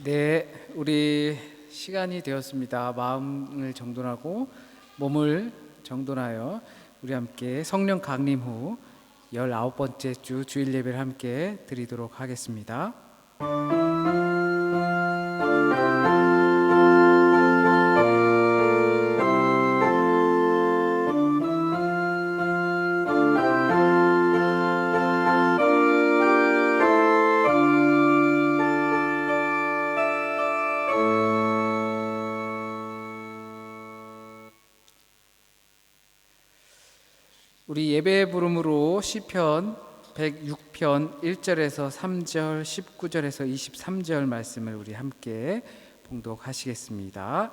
네, 우리 시간이 되었습니다. 마음을 정돈하고 몸을 정돈하여 우리 함께 성령 강림 후 19번째 주 주일 예배를 함께 드리도록 하겠습니다. 우리 예배 부름으로 시편 106편 1절에서 3절, 19절에서 23절 말씀을 우리 함께 봉독하시겠습니다.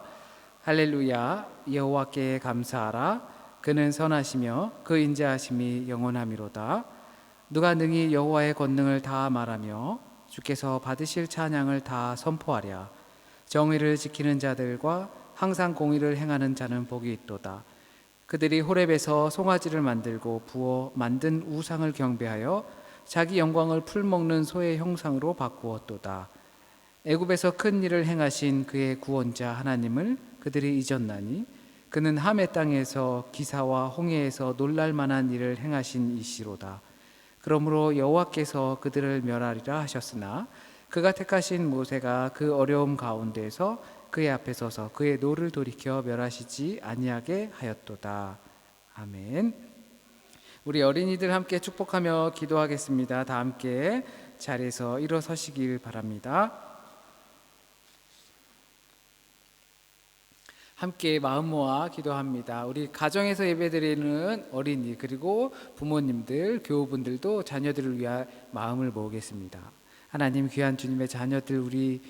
할렐루야. 여호와께 감사하라. 그는 선하시며 그 인자하심이 영원하미로다. 누가 능히 여호와의 권능을 다 말하며 주께서 받으실 찬양을 다 선포하랴. 정의를 지키는 자들과 항상 공의를 행하는 자는 복이 있도다. 그들이 호렙에서 송아지를 만들고 부어 만든 우상을 경배하여 자기 영광을 풀먹는 소의 형상으로 바꾸었도다. 애굽에서 큰 일을 행하신 그의 구원자 하나님을 그들이 잊었나니 그는 함의 땅에서 기사와 홍해에서 놀랄만한 일을 행하신 이시로다. 그러므로 여호와께서 그들을 멸하리라 하셨으나 그가 택하신 모세가 그 어려움 가운데에서 그의 앞에 서서 그의 노를 돌이켜 멸하시지 아니하게 하였도다. 아멘. 우리 어린이들 함께 축복하며 기도하겠습니다. 다 함께 자리에서 일어서시길 바랍니다. 함께 마음 모아 기도합니다. 우리 가정에서 예배드리는 어린이 그리고 부모님들, 교우분들도 자녀들을 위한 마음을 모으겠습니다. 하나님, 귀한 주님의 자녀들 우리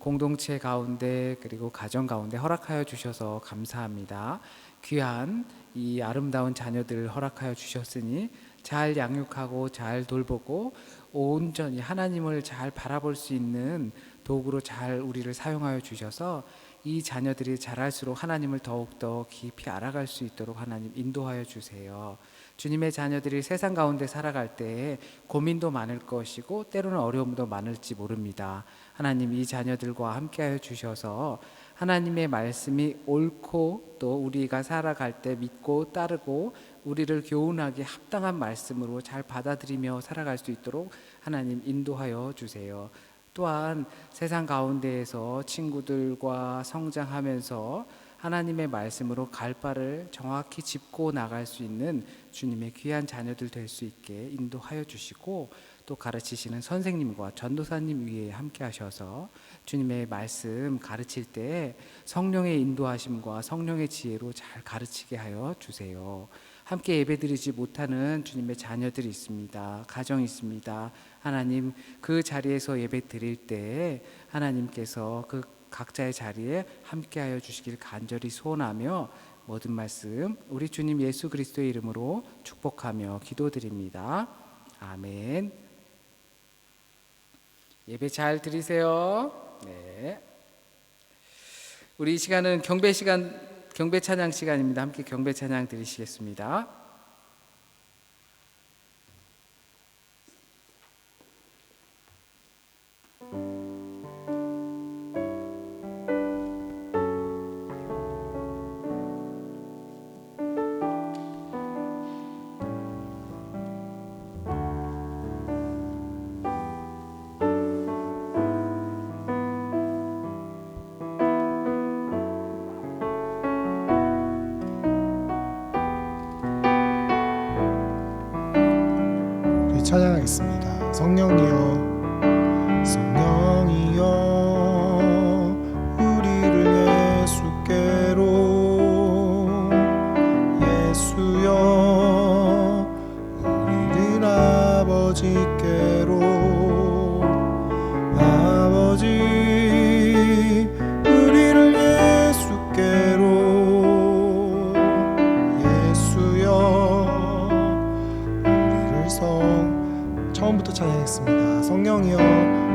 공동체 가운데 그리고 가정 가운데 허락하여 주셔서 감사합니다. 귀한 이 아름다운 자녀들을 허락하여 주셨으니 잘 양육하고 잘 돌보고 온전히 하나님을 잘 바라볼 수 있는 도구로 잘 우리를 사용하여 주셔서 이 자녀들이 자랄수록 하나님을 더욱더 깊이 알아갈 수 있도록 하나님 인도하여 주세요. 주님의 자녀들이 세상 가운데 살아갈 때 고민도 많을 것이고 때로는 어려움도 많을지 모릅니다. 하나님, 이 자녀들과 함께하여 주셔서 하나님의 말씀이 옳고 또 우리가 살아갈 때 믿고 따르고 우리를 교훈하기 합당한 말씀으로 잘 받아들이며 살아갈 수 있도록 하나님 인도하여 주세요. 또한 세상 가운데에서 친구들과 성장하면서 하나님의 말씀으로 갈 바를 정확히 짚고 나갈 수 있는 주님의 귀한 자녀들 될 수 있게 인도하여 주시고 또 가르치시는 선생님과 전도사님 위에 함께 하셔서 주님의 말씀 가르칠 때 성령의 인도하심과 성령의 지혜로 잘 가르치게 하여 주세요. 함께 예배드리지 못하는 주님의 자녀들이 있습니다. 가정이 있습니다. 하나님, 그 자리에서 예배 드릴 때 하나님께서 그 각자의 자리에 함께하여 주시길 간절히 소원하며 모든 말씀 우리 주님 예수 그리스도의 이름으로 축복하며 기도드립니다. 아멘. 예배 잘 드리세요. 네. 우리 이 시간은 경배 찬양 시간입니다. 함께 경배 찬양 드리시겠습니다. 찬양하겠습니다. 성령이여, 성령이여, 우리를 예수께로, 예수여, 우리를 아버지께로, 아버지, 우리를 예수께로, 예수여, 우리를 처음부터 찬양했습니다. 성령이여,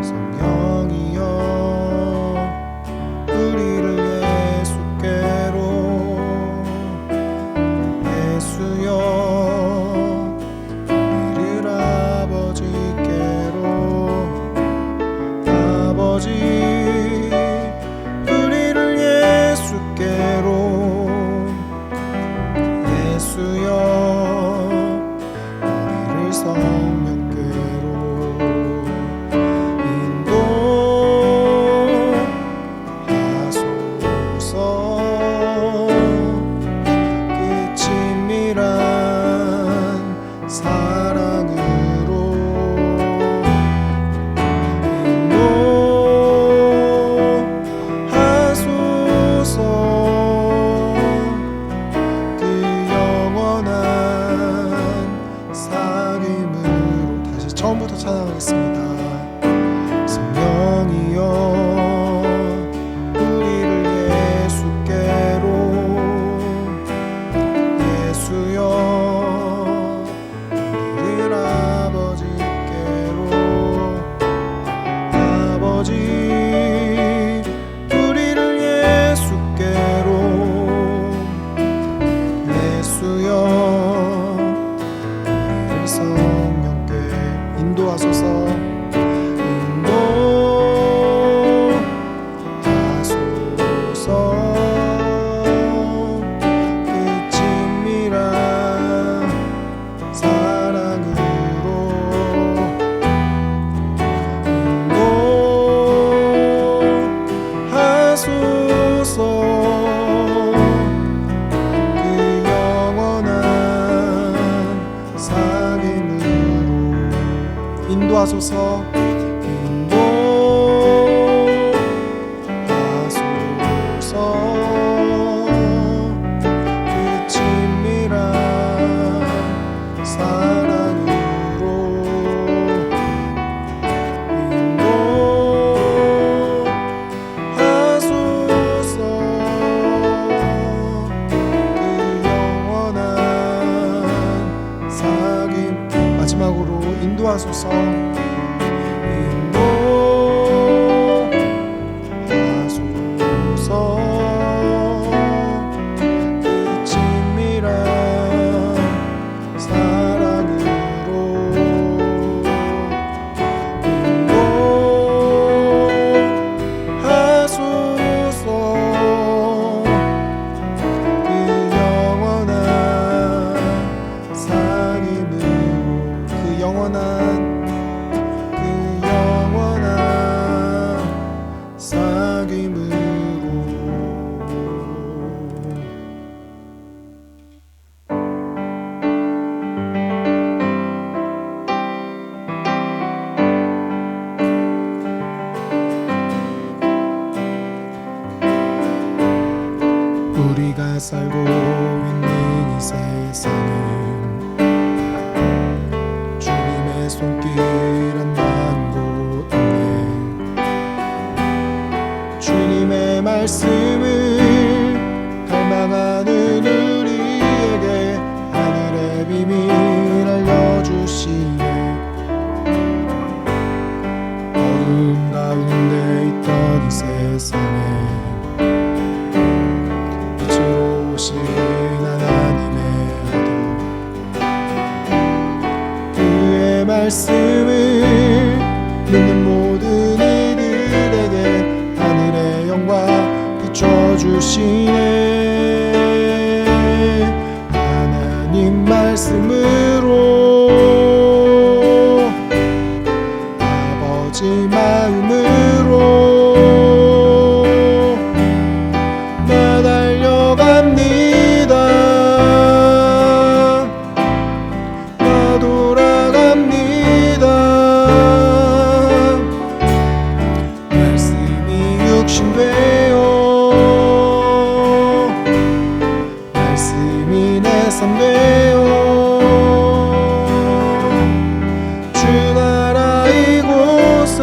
성령이여, 우리를 예수께로, 예수여, 우리를 아버지께로, 아버지, 사랑으로 인도하소서. 그 영원한 사귐으로. 다시 처음부터 찬양하겠습니다. 성령이여 우리를 예수께로, 예수여 우리를 아버지께로, 아버지 우리를 예수께로, 예수여 우리를 성령께 인도하소서. 그 친밀한 사랑으로 인도하소서. 그 영원한 사귐으로 인도하소서. 그 친밀한 사랑으로 인도하소서. 그 영원한 사귐. 마지막으로 인도하소서. 그 친밀한 사랑으로 인도하소서. 그 영원한 사귐으로. 그 영원한 사귐으로. 우리가 살고 있는 이 세상은 주님의 손길 하나도 없네. 주님의 말씀을 갈망하는 우리에게 하늘의 비밀 알려주시네. 어둠 가운데 있던 이 세상에 빛으로 오신 하나님의 아들, 그의 말씀을 믿는 모든 이들에게 하늘의 영광 비춰주시네. 하나님 말씀으로 아버지 마음으로 나 달려갑니다. 나 돌아갑니다. 말씀이 육신되어 말씀이 내 삶 되어 주 나라 이곳에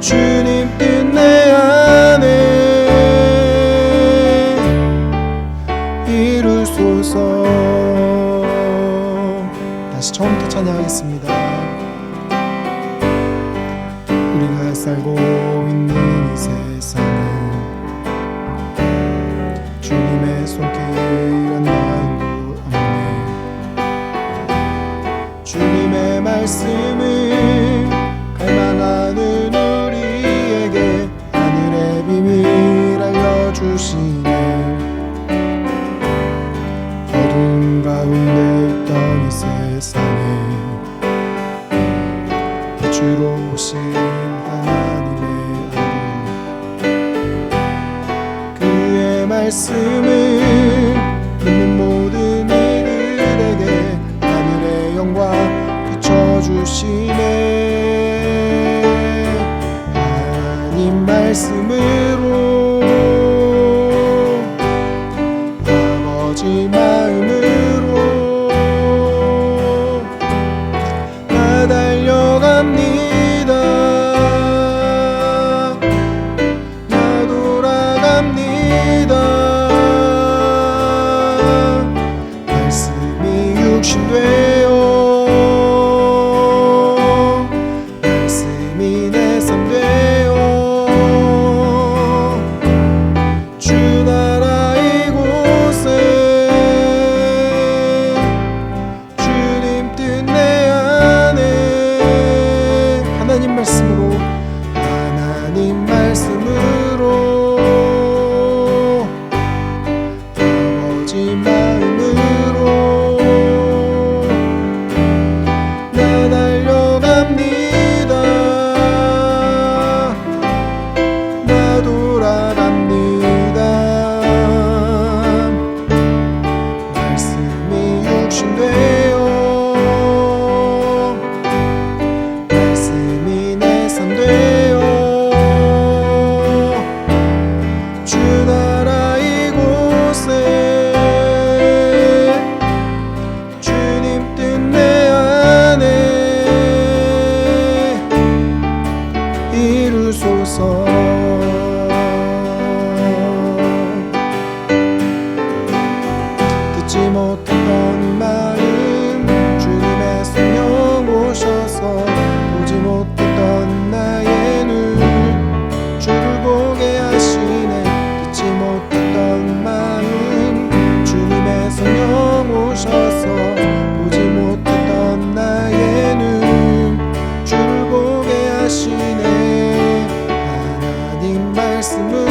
주님 뜻 내 안에 이루소서. 다시 처음부터 찬양하겠습니다. 우리가 살고 있는 이 세상은 주님의 손길 하나도 없네. 주님의 말씀을 갈망하는 우리에게 하늘의 비밀 알려주시네. 어둠 가운데 있던 이 세상에 빛으로 오신 하나님의 아들, 그의 말씀을 믿는 모든 이들 육신 되어 말씀이 내 삶 되어 주 나라 이곳에 주님 뜻 내 안에 하나님 말씀으로 아버지 마음으로 나 달려갑니다. 나 돌아갑니다. 말씀이 육신 되어 말씀이 내 삶 되어 주 나라 이곳에 주님 뜻 내 안에 이루소서. 듣지 못했던 마음 주님의 성령 오셔서 보지 못했던 나의 눈 주를 보게 하시네. 듣지 못했던 마음 주님의 성령 오셔서 보지 못했던 나의 눈 주를 보게 하시네. 하나님 말씀으로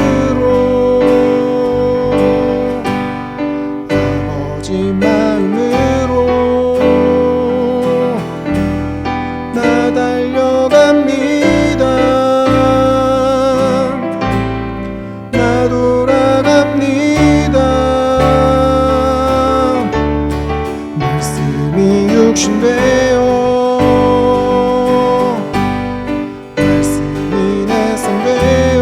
아버지 마음으로 나 달려갑니다. 나 돌아갑니다. 말씀이 육신 되어 말씀이 내 삶 되어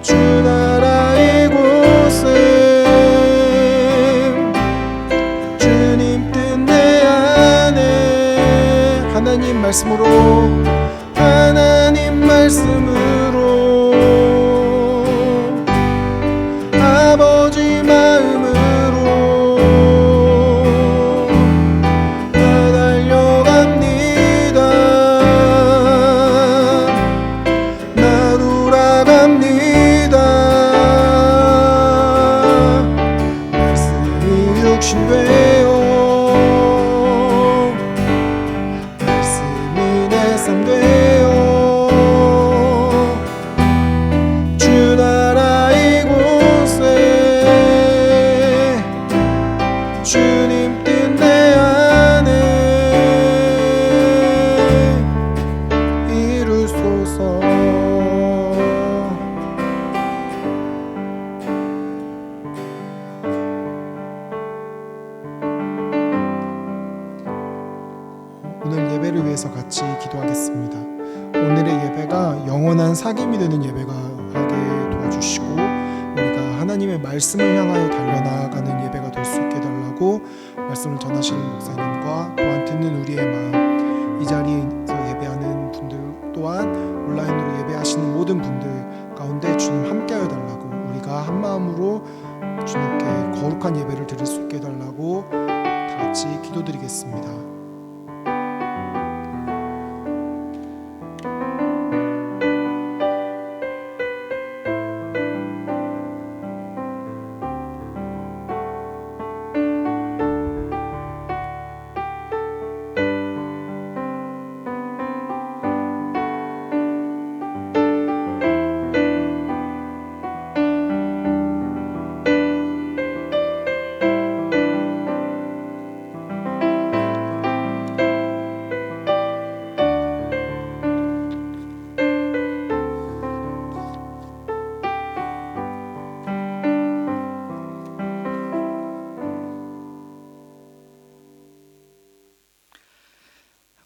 주 나라 이곳에 주님 뜻 내 안에 하나님 말씀으로 하나님 말씀으로 아버지 마음으로 나 달려갑니다. 나 돌아갑니다. 말씀이 육신 되어 말씀이 내 삶 되어 주 나라 이곳에 주님 뜻 내 안에 이루소서. 오늘 예배를 위해서 같이 기도하겠습니다. 오늘의 예배가 영원한 사귐이 되는 예배가 하게 도와주시고 우리가 하나님의 말씀을 향하여 달려나가는 예배가 될 수 있게 달라고 말씀을 전하시는 목사님과 또한 듣는 우리의 마음, 이 자리에서 예배하는 분들 또한 온라인으로 예배하시는 모든 분들 가운데 주님 함께하여 달라고 우리가 한 마음으로 주님께 거룩한 예배를 드릴 수 있게 달라고 다 같이 기도드리겠습니다.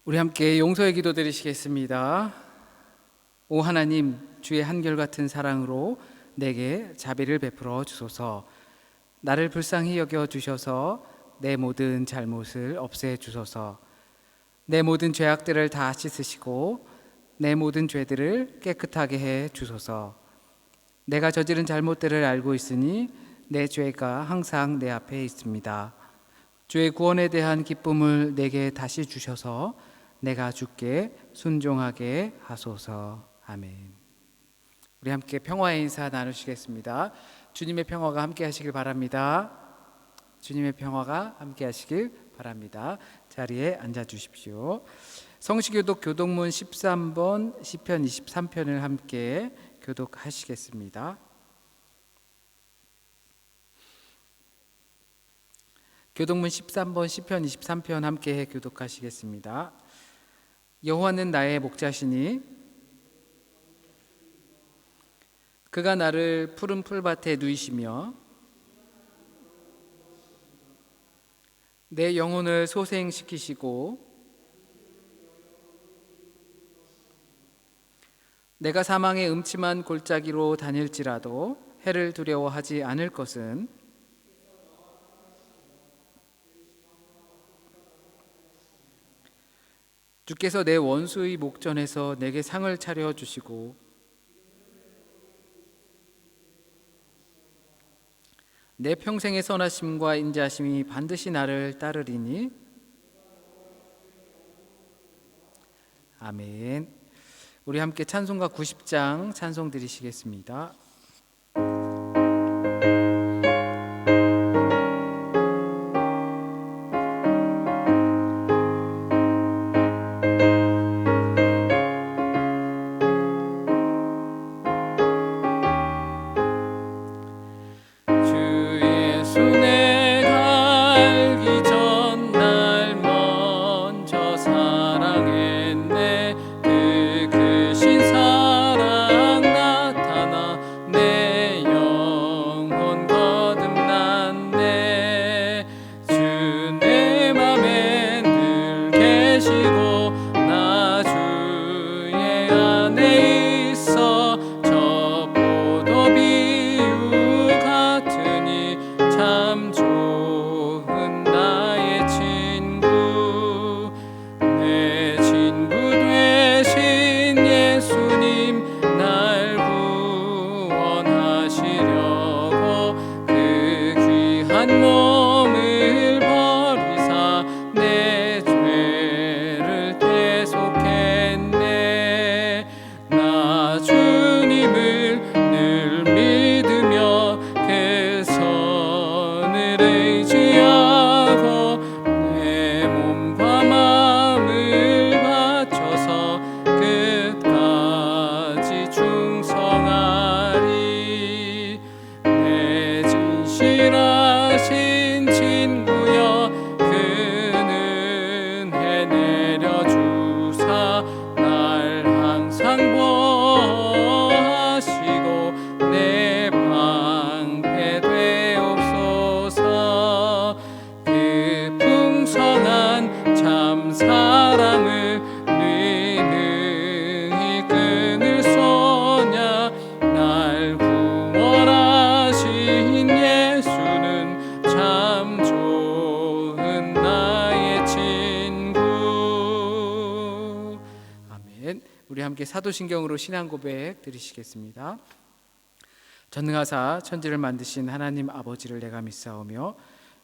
우리 함께 용서의 기도 드리시겠습니다. 오 하나님, 주의 한결같은 사랑으로 내게 자비를 베풀어 주소서. 나를 불쌍히 여겨 주셔서 내 모든 잘못을 없애 주소서. 내 모든 죄악들을 다 씻으시고 내 모든 죄들을 깨끗하게 해 주소서. 내가 저지른 잘못들을 알고 있으니 내 죄가 항상 내 앞에 있습니다. 주의 구원에 대한 기쁨을 내게 다시 주셔서 내가 주께 순종하게 하소서. 아멘. 우리 함께 평화의 인사 나누시겠습니다. 주님의 평화가 함께 하시길 바랍니다. 주님의 평화가 함께 하시길 바랍니다. 자리에 앉아 주십시오. 성시교독 교독문 13번 시편 23편을 함께 교독하시겠습니다. 교독문 13번 시편 23편 함께 교독하시겠습니다. 여호와는 나의 목자시니 그가 나를 푸른 풀밭에 누이시며 내 영혼을 소생시키시고 내가 사망의 음침한 골짜기로 다닐지라도 해를 두려워하지 않을 것은 주께서 내 원수의 목전에서 내게 상을 차려주시고 내 평생의 선하심과 인자하심이 반드시 나를 따르리니. 아멘. 우리 함께 찬송가 90장 찬송 드리시겠습니다. 우리 함께 사도신경으로 신앙 고백 드리시겠습니다. 전능하사 천지를 만드신 하나님 아버지를 내가 믿사오며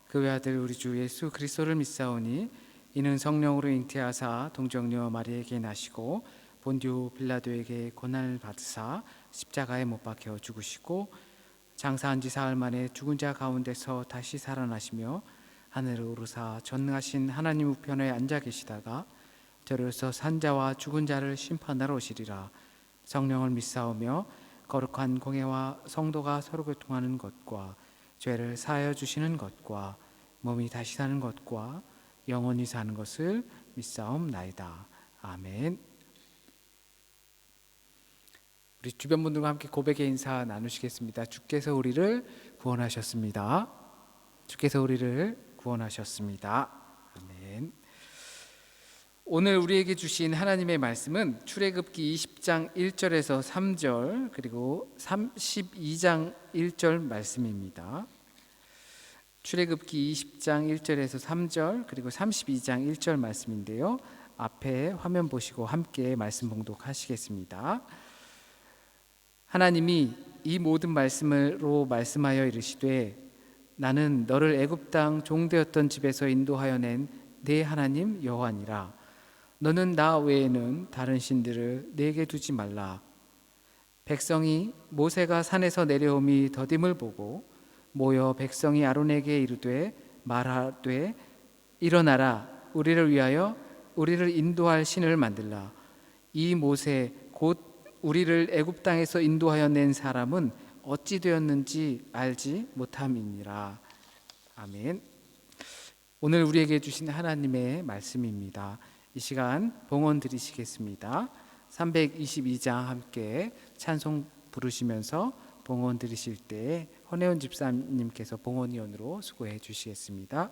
그 외아들 우리 주 예수 그리스도를 믿사오니 이는 성령으로 잉태하사 동정녀 마리에게 나시고 본디오 빌라도에게 고난을 받으사 십자가에 못 박혀 죽으시고 장사한 지 사흘 만에 죽은 자 가운데서 다시 살아나시며 하늘을 오르사 전능하신 하나님 우편에 앉아 계시다가 저리로서 산자와 죽은 자를 심판하러 오시리라. 성령을 믿사오며 거룩한 공회와 성도가 서로 교통하는 것과 죄를 사하여 주시는 것과 몸이 다시 사는 것과 영원히 사는 것을 믿사옵나이다. 아멘. 우리 주변 분들과 함께 고백의 인사 나누시겠습니다. 주께서 우리를 구원하셨습니다. 주께서 우리를 구원하셨습니다. 아멘. 오늘 우리에게 주신 하나님의 말씀은 출애굽기 20장 1절에서 3절 그리고 32장 1절 말씀입니다. 출애굽기 20장 1절에서 3절 그리고 32장 1절 말씀인데요. 앞에 화면 보시고 함께 말씀 봉독하시겠습니다. 하나님이 이 모든 말씀으로 말씀하여 이르시되 나는 너를 애굽 땅 종되었던 집에서 인도하여 낸 내 하나님 여호와니라. 너는 나 외에는 다른 신들을 내게 두지 말라. 백성이 모세가 산에서 내려옴이 더딤을 보고 모여 백성이 아론에게 이르되 말하되 일어나라, 우리를 위하여 우리를 인도할 신을 만들라. 이 모세 곧 우리를 애굽 땅에서 인도하여 낸 사람은 어찌 되었는지 알지 못함이니라. 아멘. 오늘 우리에게 주신 하나님의 말씀입니다. 이 시간 봉헌 드리시겠습니다. 322장 함께 찬송 부르시면서 봉헌 드리실 때 헌혜원 집사님께서 봉헌위원으로 수고해 주시겠습니다.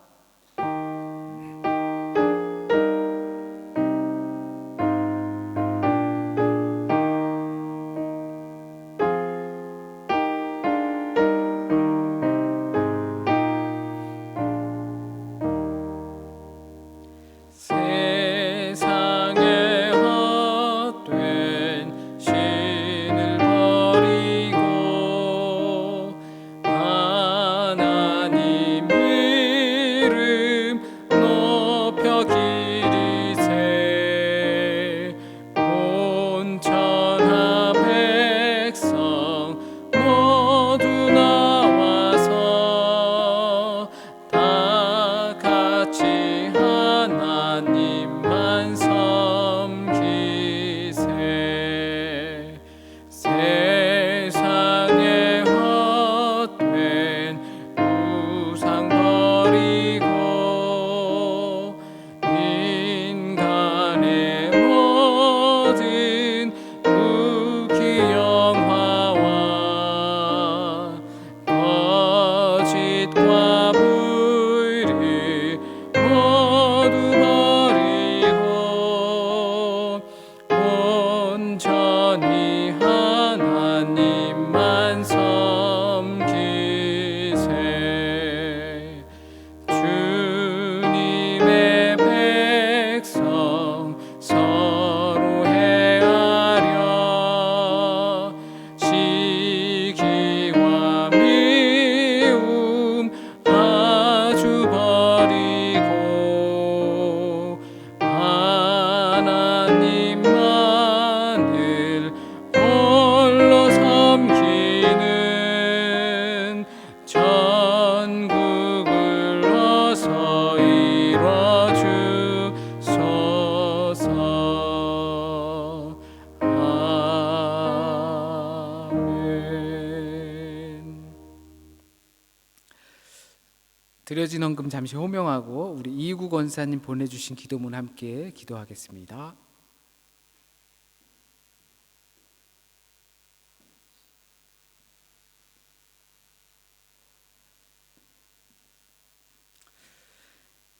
드려진 헌금 잠시 호명하고 우리 이구 권사님 보내주신 기도문 함께 기도하겠습니다.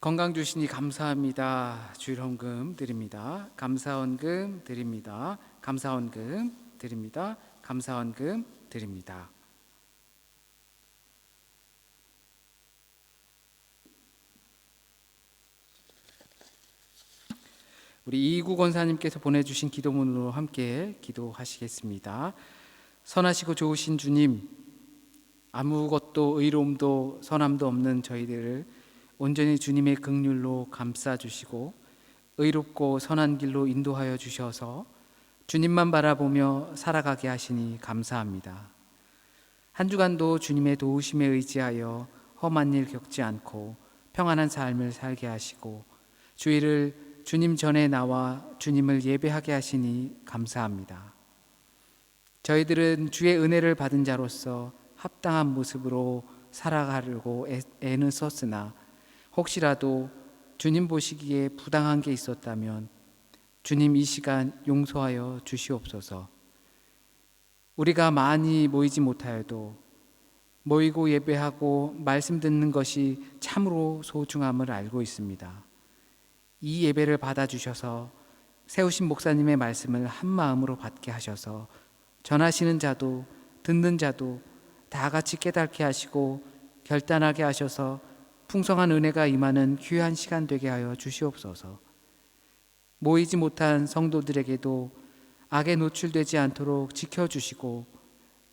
건강 주시니 감사합니다. 주일 헌금 드립니다. 감사 헌금 드립니다. 감사 헌금 드립니다. 감사 헌금 드립니다. 우리 이구 권사님께서 보내주신 기도문으로 함께 기도하시겠습니다. 선하시고 좋으신 주님, 아무것도 의로움도 선함도 없는 저희들을 온전히 주님의 긍휼로 감싸주시고 의롭고 선한 길로 인도하여 주셔서 주님만 바라보며 살아가게 하시니 감사합니다. 한 주간도 주님의 도우심에 의지하여 험한 일 겪지 않고 평안한 삶을 살게 하시고 주일을 주님 전에 나와 주님을 예배하게 하시니 감사합니다. 저희들은 주의 은혜를 받은 자로서 합당한 모습으로 살아가려고 애는 썼으나 혹시라도 주님 보시기에 부당한 게 있었다면 주님 이 시간 용서하여 주시옵소서. 우리가 많이 모이지 못하여도 모이고 예배하고 말씀 듣는 것이 참으로 소중함을 알고 있습니다. 이 예배를 받아주셔서 세우신 목사님의 말씀을 한 마음으로 받게 하셔서 전하시는 자도 듣는 자도 다 같이 깨닫게 하시고 결단하게 하셔서 풍성한 은혜가 임하는 귀한 시간 되게 하여 주시옵소서. 모이지 못한 성도들에게도 악에 노출되지 않도록 지켜주시고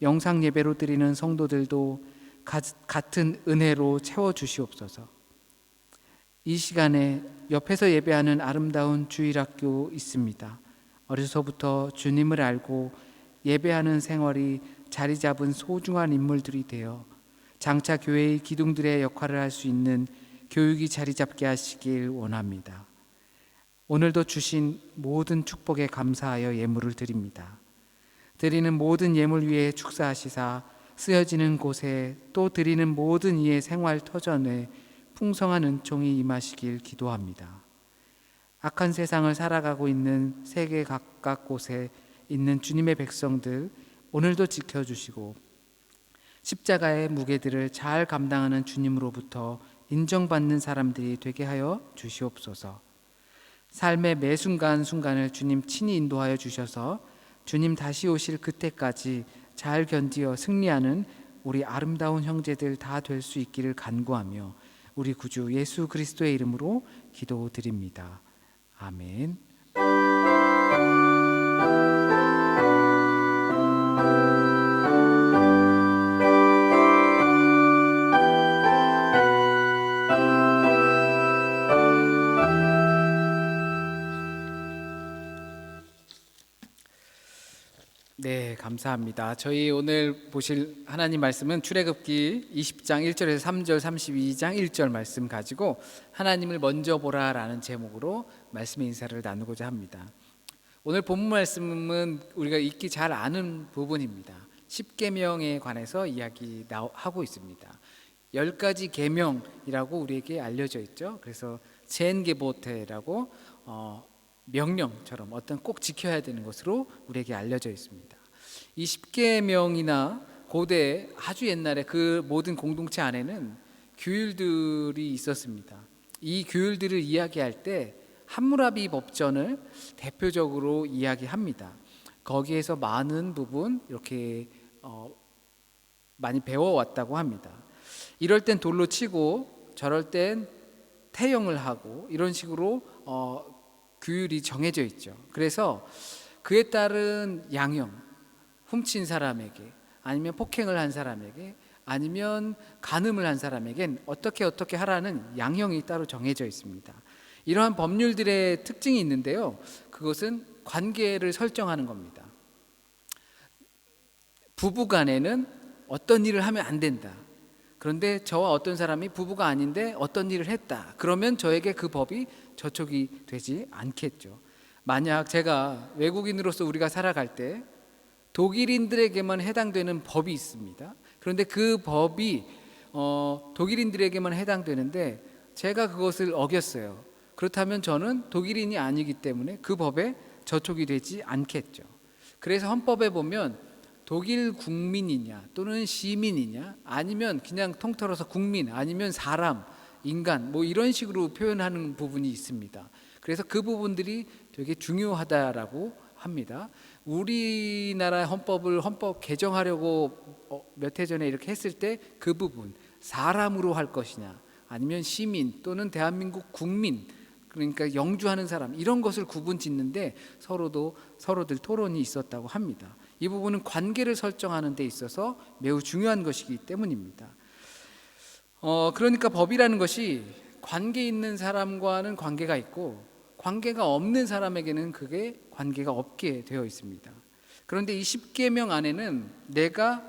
영상 예배로 드리는 성도들도 같은 은혜로 채워주시옵소서. 이 시간에 옆에서 예배하는 아름다운 주일학교 있습니다. 어려서부터 주님을 알고 예배하는 생활이 자리 잡은 소중한 인물들이 되어 장차 교회의 기둥들의 역할을 할 수 있는 교육이 자리 잡게 하시길 원합니다. 오늘도 주신 모든 축복에 감사하여 예물을 드립니다. 드리는 모든 예물 위에 축사하시사 쓰여지는 곳에 또 드리는 모든 이의 생활 터전에 풍성한 은총이 임하시길 기도합니다. 악한 세상을 살아가고 있는 세계 각각 곳에 있는 주님의 백성들 오늘도 지켜주시고 십자가의 무게들을 잘 감당하는 주님으로부터 인정받는 사람들이 되게 하여 주시옵소서. 삶의 매 순간순간을 주님 친히 인도하여 주셔서 주님 다시 오실 그때까지 잘 견디어 승리하는 우리 아름다운 형제들 다 될 수 있기를 간구하며 우리 구주 예수 그리스도의 이름으로 기도드립니다. 아멘. 네, 감사합니다. 저희 오늘 보실 하나님 말씀은 출애굽기 20장 1절에서 3절, 32장 1절 말씀 가지고 하나님을 먼저 보라라는 제목으로 말씀의 인사를 나누고자 합니다. 오늘 본문 말씀은 우리가 익히 잘 아는 부분입니다. 10계명에 관해서 이야기하고 있습니다. 10가지 계명이라고 우리에게 알려져 있죠. 그래서 젠게보테라고 명령처럼 어떤 꼭 지켜야 되는 것으로 우리에게 알려져 있습니다. 이 10계명이나 고대 아주 옛날에 그 모든 공동체 안에는 규율들이 있었습니다. 이 규율들을 이야기할 때 함무라비 법전을 대표적으로 이야기합니다. 거기에서 많은 부분 이렇게 많이 배워왔다고 합니다. 이럴 땐 돌로 치고 저럴 땐 태형을 하고 이런 식으로 규율이 정해져 있죠. 그래서 그에 따른 양형, 훔친 사람에게 아니면 폭행을 한 사람에게 아니면 간음을 한 사람에겐 어떻게 하라는 양형이 따로 정해져 있습니다. 이러한 법률들의 특징이 있는데요. 그것은 관계를 설정하는 겁니다. 부부 간에는 어떤 일을 하면 안 된다. 그런데 저와 어떤 사람이 부부가 아닌데 어떤 일을 했다. 그러면 저에게 그 법이 저촉이 되지 않겠죠. 만약 제가 외국인으로서 우리가 살아갈 때 독일인들에게만 해당되는 법이 있습니다. 그런데 그 법이 독일인들에게만 해당되는데 제가 그것을 어겼어요. 그렇다면 저는 독일인이 아니기 때문에 그 법에 저촉이 되지 않겠죠. 그래서 헌법에 보면 독일 국민이냐 또는 시민이냐 아니면 그냥 통틀어서 국민 아니면 사람, 인간 뭐 이런 식으로 표현하는 부분이 있습니다. 그래서 그 부분들이 되게 중요하다라고 합니다. 우리나라 헌법 개정하려고 몇 해 전에 이렇게 했을 때 그 부분 사람으로 할 것이냐 아니면 시민 또는 대한민국 국민 그러니까 영주하는 사람 이런 것을 구분 짓는데 서로들 토론이 있었다고 합니다. 이 부분은 관계를 설정하는 데 있어서 매우 중요한 것이기 때문입니다. 그러니까 법이라는 것이 관계 있는 사람과는 관계가 있고 관계가 없는 사람에게는 그게 관계가 없게 되어 있습니다. 그런데 이 10계명 안에는 내가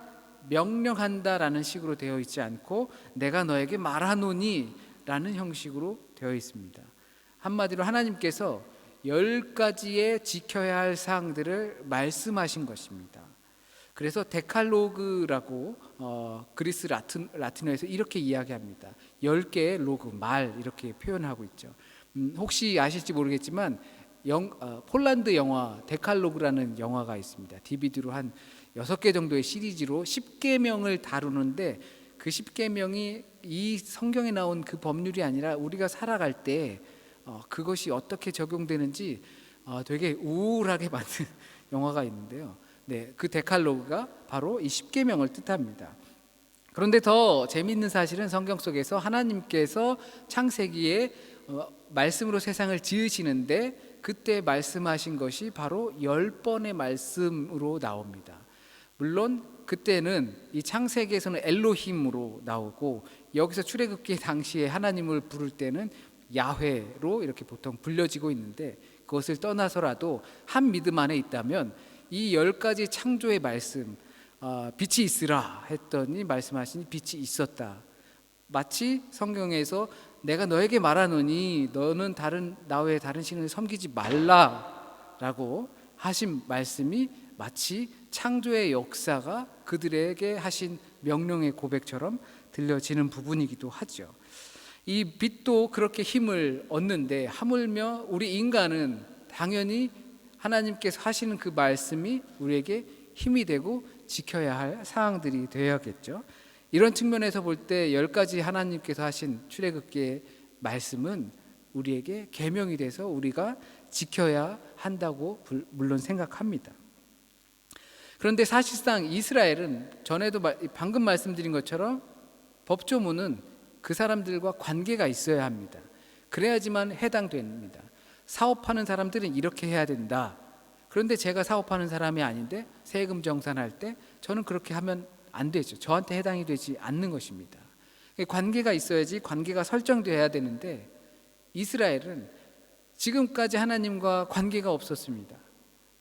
명령한다라는 식으로 되어 있지 않고 내가 너에게 말하노니 라는 형식으로 되어 있습니다. 한마디로 하나님께서 10가지의 지켜야 할 사항들을 말씀하신 것입니다. 그래서 데칼로그라고 그리스 라틴어에서 이렇게 이야기합니다. 10개의 로그, 말 이렇게 표현하고 있죠. 혹시 아실지 모르겠지만 폴란드 영화 데칼로그라는 영화가 있습니다. DVD로 한 6개 정도의 시리즈로 10계명을 다루는데 그 10계명이 이 성경에 나온 그 법률이 아니라 우리가 살아갈 때 그것이 어떻게 적용되는지 되게 우울하게 만든 영화가 있는데요. 네, 그 데칼로그가 바로 이 10계명을 뜻합니다. 그런데 더 재미있는 사실은 성경 속에서 하나님께서 창세기에 말씀으로 세상을 지으시는데 그때 말씀하신 것이 바로 10번의 말씀으로 나옵니다. 물론 그때는 이 창세기에서는 엘로힘으로 나오고 여기서 출애굽기 당시에 하나님을 부를 때는 야훼로 이렇게 보통 불려지고 있는데, 그것을 떠나서라도 한 믿음 안에 있다면 이 10가지 창조의 말씀, 빛이 있으라 했더니 말씀하시니 빛이 있었다. 마치 성경에서 내가 너에게 말하노니 너는 나 외에 다른 신을 섬기지 말라라고 하신 말씀이 마치 창조의 역사가 그들에게 하신 명령의 고백처럼 들려지는 부분이기도 하죠. 이 빛도 그렇게 힘을 얻는데, 하물며 우리 인간은 당연히 하나님께서 하시는 그 말씀이 우리에게 힘이 되고 지켜야 할 사항들이 되어야겠죠. 이런 측면에서 볼 때 10가지 하나님께서 하신 출애굽기의 말씀은 우리에게 계명이 돼서 우리가 지켜야 한다고 물론 생각합니다. 그런데 사실상 이스라엘은 전에도 방금 말씀드린 것처럼 법조문은 그 사람들과 관계가 있어야 합니다. 그래야지만 해당됩니다. 사업하는 사람들은 이렇게 해야 된다. 그런데 제가 사업하는 사람이 아닌데 세금 정산할 때 저는 그렇게 하면 안 되죠. 저한테 해당이 되지 않는 것입니다. 관계가 있어야지 관계가 설정되어야 되는데, 이스라엘은 지금까지 하나님과 관계가 없었습니다.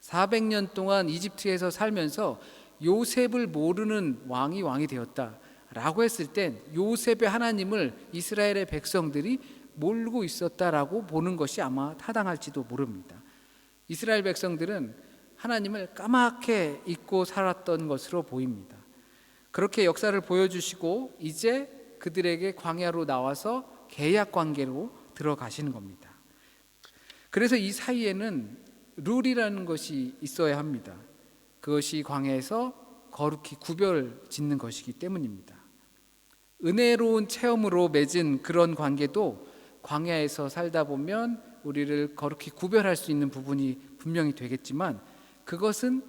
400년 동안 이집트에서 살면서 요셉을 모르는 왕이 되었다라고 했을 땐 요셉의 하나님을 이스라엘의 백성들이 모르고 있었다라고 보는 것이 아마 타당할지도 모릅니다. 이스라엘 백성들은 하나님을 까맣게 잊고 살았던 것으로 보입니다. 그렇게 역사를 보여주시고 이제 그들에게 광야로 나와서 계약 관계로 들어가시는 겁니다. 그래서 이 사이에는 룰이라는 것이 있어야 합니다. 그것이 광야에서 거룩히 구별 짓는 것이기 때문입니다. 은혜로운 체험으로 맺은 그런 관계도 광야에서 살다 보면 우리를 거룩히 구별할 수 있는 부분이 분명히 되겠지만, 그것은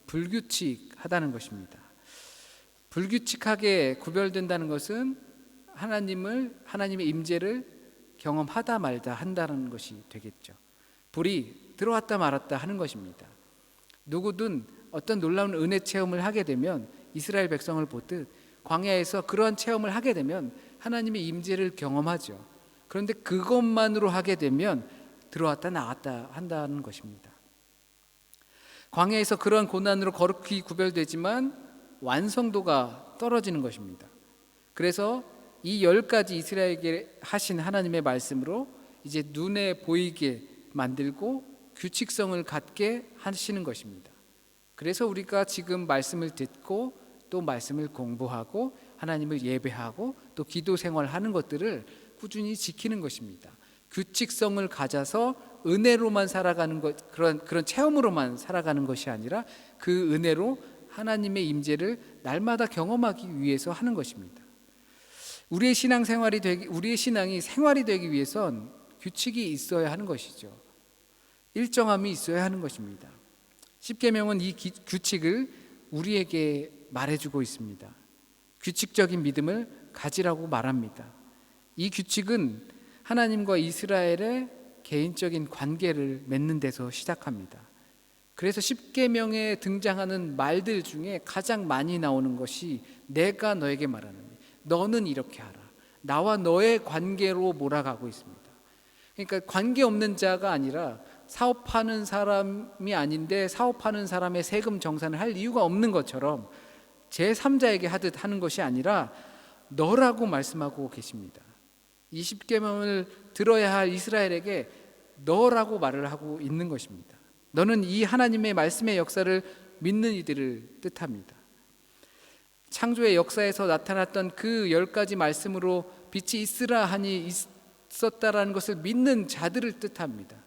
불규칙하다는 것입니다. 불규칙하게 구별된다는 것은 하나님의 임재를 경험하다 말다 한다는 것이 되겠죠. 불이 들어왔다 말았다 하는 것입니다. 누구든 어떤 놀라운 은혜 체험을 하게 되면, 이스라엘 백성을 보듯 광야에서 그러한 체험을 하게 되면 하나님의 임재를 경험하죠. 그런데 그것만으로 하게 되면 들어왔다 나왔다 한다는 것입니다. 광야에서 그러한 고난으로 거룩히 구별되지만 완성도가 떨어지는 것입니다. 그래서 이 10가지 이스라엘에게 하신 하나님의 말씀으로 이제 눈에 보이게 만들고 규칙성을 갖게 하시는 것입니다. 그래서 우리가 지금 말씀을 듣고 또 말씀을 공부하고 하나님을 예배하고 또 기도 생활하는 것들을 꾸준히 지키는 것입니다. 규칙성을 가져서 은혜로만 살아가는 것, 그런 체험으로만 살아가는 것이 아니라 그 은혜로 하나님의 임재를 날마다 경험하기 위해서 하는 것입니다. 우리의 신앙이 생활이 되기 위해선 규칙이 있어야 하는 것이죠. 일정함이 있어야 하는 것입니다. 십계명은 이 규칙을 우리에게 말해주고 있습니다. 규칙적인 믿음을 가지라고 말합니다. 이 규칙은 하나님과 이스라엘의 개인적인 관계를 맺는 데서 시작합니다. 그래서 십계명에 등장하는 말들 중에 가장 많이 나오는 것이 내가 너에게 말하노니, 너는 이렇게 하라. 나와 너의 관계로 몰아가고 있습니다. 그러니까 관계없는 자가 아니라 사업하는 사람이 아닌데 사업하는 사람의 세금 정산을 할 이유가 없는 것처럼 제3자에게 하듯 하는 것이 아니라 너라고 말씀하고 계십니다. 이 십계명을 들어야 할 이스라엘에게 너라고 말을 하고 있는 것입니다. 너는 이 하나님의 말씀의 역사를 믿는 이들을 뜻합니다. 창조의 역사에서 나타났던 그 10가지 말씀으로 빛이 있으라 하니 있었다라는 것을 믿는 자들을 뜻합니다.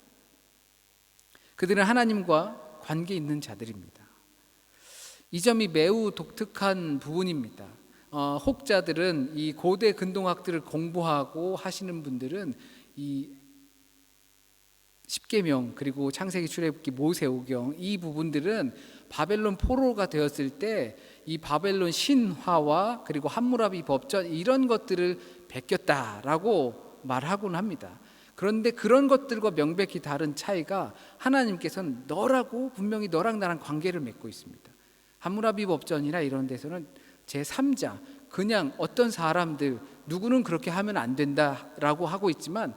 그들은 하나님과 관계 있는 자들입니다. 이 점이 매우 독특한 부분입니다. 혹자들은, 이 고대 근동학들을 공부하고 하시는 분들은 이 십계명 그리고 창세기, 출애굽기, 모세오경 이 부분들은 바벨론 포로가 되었을 때 이 바벨론 신화와 그리고 함무라비 법전 이런 것들을 베꼈다라고 말하곤 합니다. 그런데 그런 것들과 명백히 다른 차이가, 하나님께서는 너라고 분명히 너랑 나랑 관계를 맺고 있습니다. 함무라비 법전이나 이런 데서는 제3자, 그냥 어떤 사람들 누구는 그렇게 하면 안 된다라고 하고 있지만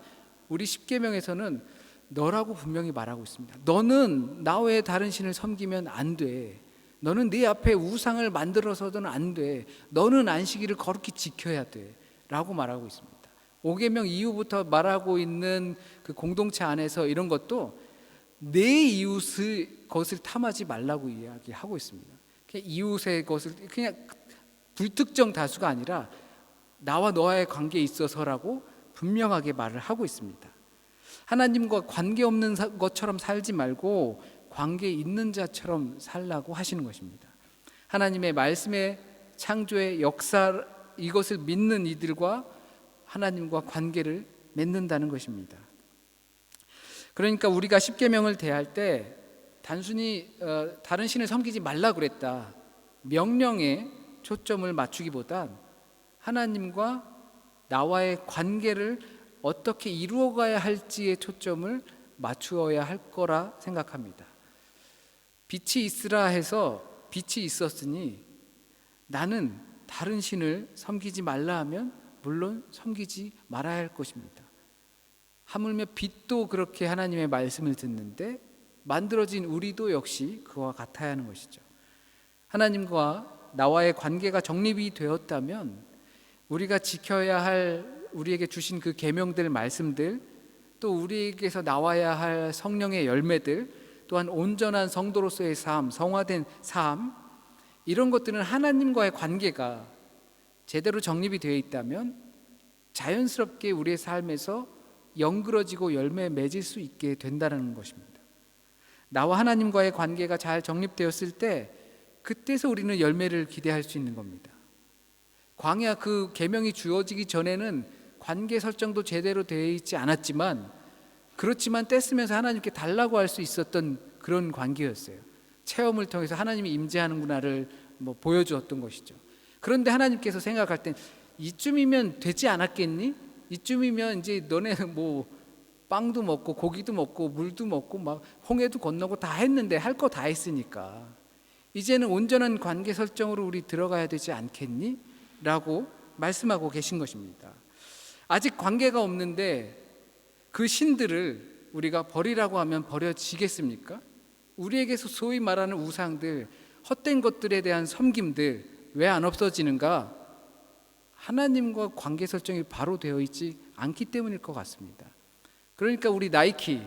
우리 십계명에서는 너라고 분명히 말하고 있습니다. 너는 나 외에 다른 신을 섬기면 안 돼. 너는 네 앞에 우상을 만들어서는 안 돼. 너는 안식일을 거룩히 지켜야 돼 라고 말하고 있습니다. 5계명 이후부터 말하고 있는 그 공동체 안에서 이런 것도 내 이웃의 것을 탐하지 말라고 이야기하고 있습니다. 그냥 이웃의 것을 그냥 불특정 다수가 아니라 나와 너와의 관계에 있어서라고 분명하게 말을 하고 있습니다. 하나님과 관계없는 것처럼 살지 말고 관계 있는 자처럼 살라고 하시는 것입니다. 하나님의 말씀의 창조의 역사, 이것을 믿는 이들과 하나님과 관계를 맺는다는 것입니다. 그러니까 우리가 십계명을 대할 때 단순히 다른 신을 섬기지 말라 그랬다, 명령에 초점을 맞추기보단 하나님과 나와의 관계를 어떻게 이루어가야 할지에 초점을 맞추어야 할 거라 생각합니다. 빛이 있으라 해서 빛이 있었으니 나는 다른 신을 섬기지 말라 하면 물론 섬기지 말아야 할 것입니다. 하물며 빛도 그렇게 하나님의 말씀을 듣는데 만들어진 우리도 역시 그와 같아야 하는 것이죠. 하나님과 나와의 관계가 정립이 되었다면 우리가 지켜야 할, 우리에게 주신 그 계명들, 말씀들, 또 우리에게서 나와야 할 성령의 열매들, 또한 온전한 성도로서의 삶, 성화된 삶, 이런 것들은 하나님과의 관계가 제대로 정립이 되어 있다면 자연스럽게 우리의 삶에서 연그러지고 열매 맺을 수 있게 된다는 것입니다. 나와 하나님과의 관계가 잘 정립되었을 때 그때서 우리는 열매를 기대할 수 있는 겁니다. 광야 그 계명이 주어지기 전에는 관계 설정도 제대로 되어 있지 않았지만, 그렇지만 떼쓰면서 하나님께 달라고 할 수 있었던 그런 관계였어요. 체험을 통해서 하나님이 임재하는구나를 보여주었던 것이죠. 그런데 하나님께서 생각할 땐 이쯤이면 되지 않았겠니? 이쯤이면 이제 너네 빵도 먹고 고기도 먹고 물도 먹고 막 홍해도 건너고 다 했는데 할 거 다 했으니까 이제는 온전한 관계 설정으로 우리 들어가야 되지 않겠니? 라고 말씀하고 계신 것입니다. 아직 관계가 없는데 그 신들을 우리가 버리라고 하면 버려지겠습니까? 우리에게서 소위 말하는 우상들, 헛된 것들에 대한 섬김들 왜 안 없어지는가? 하나님과 관계 설정이 바로 되어 있지 않기 때문일 것 같습니다. 그러니까 우리 나이키,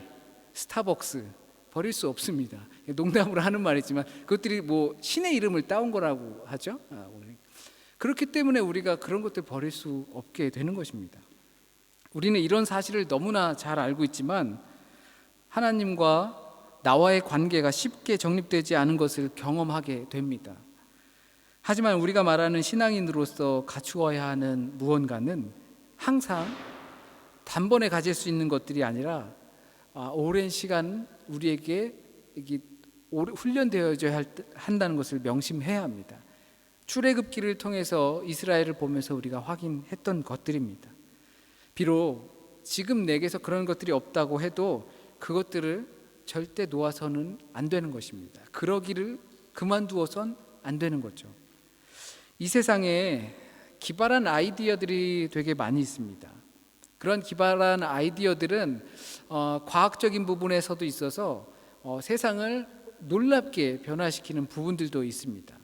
스타벅스 버릴 수 없습니다. 농담으로 하는 말이지만 그것들이 신의 이름을 따온 거라고 하죠. 그렇기 때문에 우리가 그런 것들 버릴 수 없게 되는 것입니다. 우리는 이런 사실을 너무나 잘 알고 있지만 하나님과 나와의 관계가 쉽게 정립되지 않은 것을 경험하게 됩니다. 하지만 우리가 말하는 신앙인으로서 갖추어야 하는 무언가는 항상 단번에 가질 수 있는 것들이 아니라 오랜 시간 우리에게 훈련되어져야 한다는 것을 명심해야 합니다. 출애굽기를 통해서 이스라엘을 보면서 우리가 확인했던 것들입니다. 비록 지금 내게서 그런 것들이 없다고 해도 그것들을 절대 놓아서는 안 되는 것입니다. 그러기를 그만두어선 안 되는 거죠. 이 세상에 기발한 아이디어들이 되게 많이 있습니다. 그런 기발한 아이디어들은 과학적인 부분에서도 있어서 세상을 놀랍게 변화시키는 부분들도 있습니다.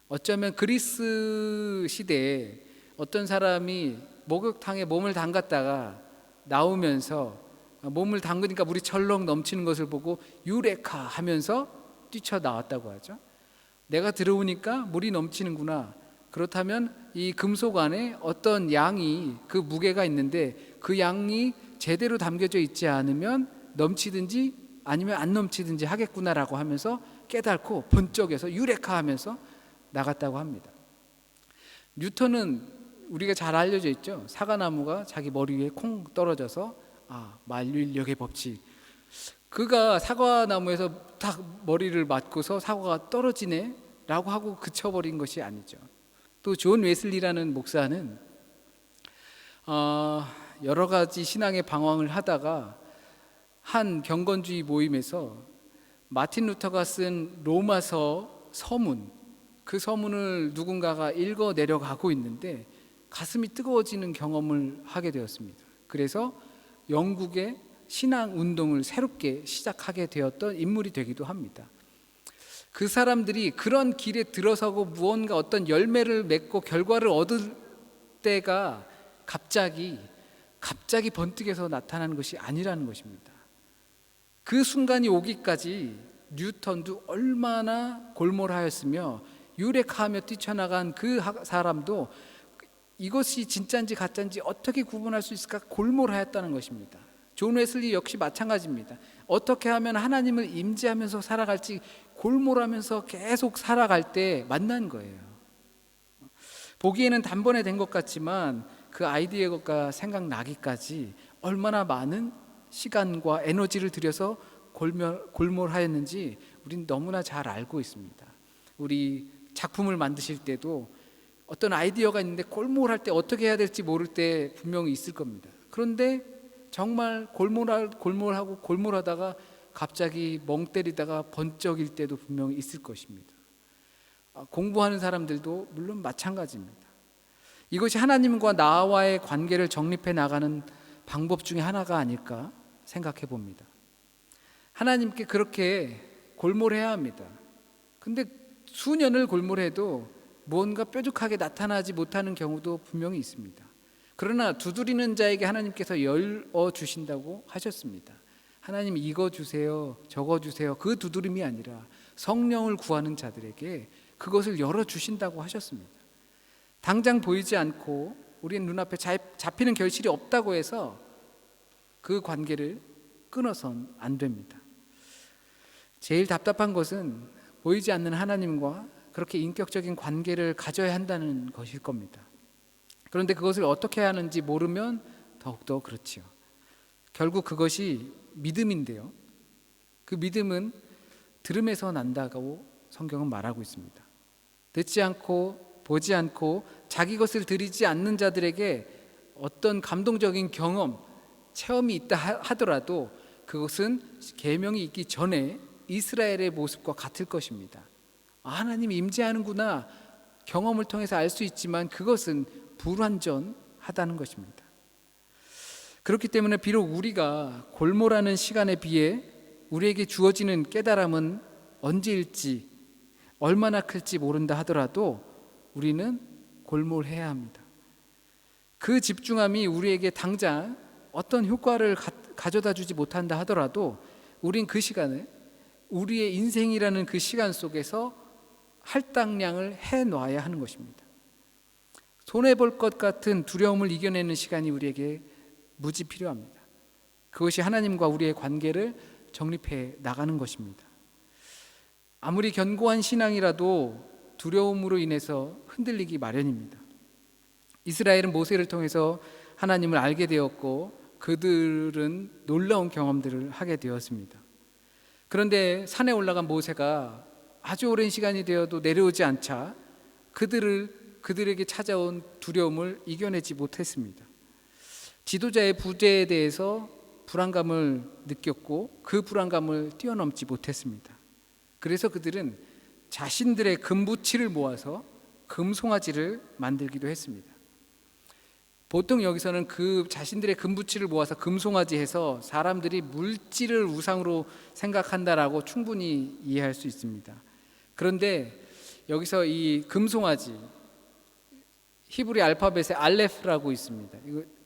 어쩌면 그리스 시대에 어떤 사람이 목욕탕에 몸을 담갔다가 나오면서 몸을 담그니까 물이 철렁 넘치는 것을 보고 유레카 하면서 뛰쳐나왔다고 하죠. 내가 들어오니까 물이 넘치는구나. 그렇다면 이 금속 안에 어떤 양이, 그 무게가 있는데 그 양이 제대로 담겨져 있지 않으면 넘치든지 아니면 안 넘치든지 하겠구나라고 하면서 깨닫고 번쩍여서 유레카 하면서 나갔다고 합니다. 뉴턴은 우리가 잘 알려져 있죠. 사과나무가 자기 머리 위에 콩 떨어져서 만류인력의 법칙. 그가 사과나무에서 딱 머리를 맞고서 사과가 떨어지네 라고 하고 그쳐버린 것이 아니죠. 또 존 웨슬리라는 목사는 여러 가지 신앙의 방황을 하다가 한 경건주의 모임에서 마틴 루터가 쓴 로마서 서문, 그 서문을 누군가가 읽어 내려가고 있는데 가슴이 뜨거워지는 경험을 하게 되었습니다. 그래서 영국의 신앙 운동을 새롭게 시작하게 되었던 인물이 되기도 합니다. 그 사람들이 그런 길에 들어서고 무언가 어떤 열매를 맺고 결과를 얻을 때가 갑자기 번뜩여서 나타나는 것이 아니라는 것입니다. 그 순간이 오기까지 뉴턴도 얼마나 골몰하였으며 유레카하며 뛰쳐나간 그 사람도 이것이 진짜인지 가짜인지 어떻게 구분할 수 있을까 골몰하였다는 것입니다. 존 웨슬리 역시 마찬가지입니다. 어떻게 하면 하나님을 임재하면서 살아갈지 골몰하면서 계속 살아갈 때 만난 거예요. 보기에는 단번에 된 것 같지만 그 아이디어가 생각나기까지 얼마나 많은 시간과 에너지를 들여서 골몰하였는지 우린 너무나 잘 알고 있습니다. 우리 작품을 만드실 때도 어떤 아이디어가 있는데 골몰할 때 어떻게 해야 될지 모를 때 분명히 있을 겁니다. 그런데 정말 골몰하다가 갑자기 멍 때리다가 번쩍일 때도 분명히 있을 것입니다. 공부하는 사람들도 물론 마찬가지입니다. 이것이 하나님과 나와의 관계를 정립해 나가는 방법 중에 하나가 아닐까 생각해 봅니다. 하나님께 그렇게 골몰해야 합니다. 근데 수년을 골몰해도 무언가 뾰족하게 나타나지 못하는 경우도 분명히 있습니다. 그러나 두드리는 자에게 하나님께서 열어 주신다고 하셨습니다. 하나님 이거 주세요, 저거 주세요. 그 두드림이 아니라 성령을 구하는 자들에게 그것을 열어 주신다고 하셨습니다. 당장 보이지 않고 우리의 눈앞에 잡히는 결실이 없다고 해서 그 관계를 끊어선 안 됩니다. 제일 답답한 것은 보이지 않는 하나님과 그렇게 인격적인 관계를 가져야 한다는 것일 겁니다. 그런데 그것을 어떻게 하는지 모르면 더욱더 그렇지요. 결국 그것이 믿음인데요. 그 믿음은 들음에서 난다고 성경은 말하고 있습니다. 듣지 않고 보지 않고 자기 것을 드리지 않는 자들에게 어떤 감동적인 경험, 체험이 있다 하더라도 그것은 계명이 있기 전에 이스라엘의 모습과 같을 것입니다. 하나님이 임재하는구나 경험을 통해서 알 수 있지만 그것은 불완전하다는 것입니다. 그렇기 때문에 비록 우리가 골몰하는 시간에 비해 우리에게 주어지는 깨달음은 언제일지 얼마나 클지 모른다 하더라도 우리는 골몰해야 합니다. 그 집중함이 우리에게 당장 어떤 효과를 가져다 주지 못한다 하더라도 우린 그 시간에 우리의 인생이라는 그 시간 속에서 할당량을 해놔야 하는 것입니다. 손해볼 것 같은 두려움을 이겨내는 시간이 우리에게 무지 필요합니다. 그것이 하나님과 우리의 관계를 정립해 나가는 것입니다. 아무리 견고한 신앙이라도 두려움으로 인해서 흔들리기 마련입니다. 이스라엘은 모세를 통해서 하나님을 알게 되었고 그들은 놀라운 경험들을 하게 되었습니다. 그런데 산에 올라간 모세가 아주 오랜 시간이 되어도 내려오지 않자 그들에게 찾아온 두려움을 이겨내지 못했습니다. 지도자의 부재에 대해서 불안감을 느꼈고 그 불안감을 뛰어넘지 못했습니다. 그래서 그들은 자신들의 금부치를 모아서 금송아지를 만들기도 했습니다. 보통 여기서는 그 자신들의 금부치를 모아서 금송아지 해서 사람들이 물질을 우상으로 생각한다라고 충분히 이해할 수 있습니다. 그런데 여기서 이 금송아지 히브리 알파벳에 알레프라고 있습니다.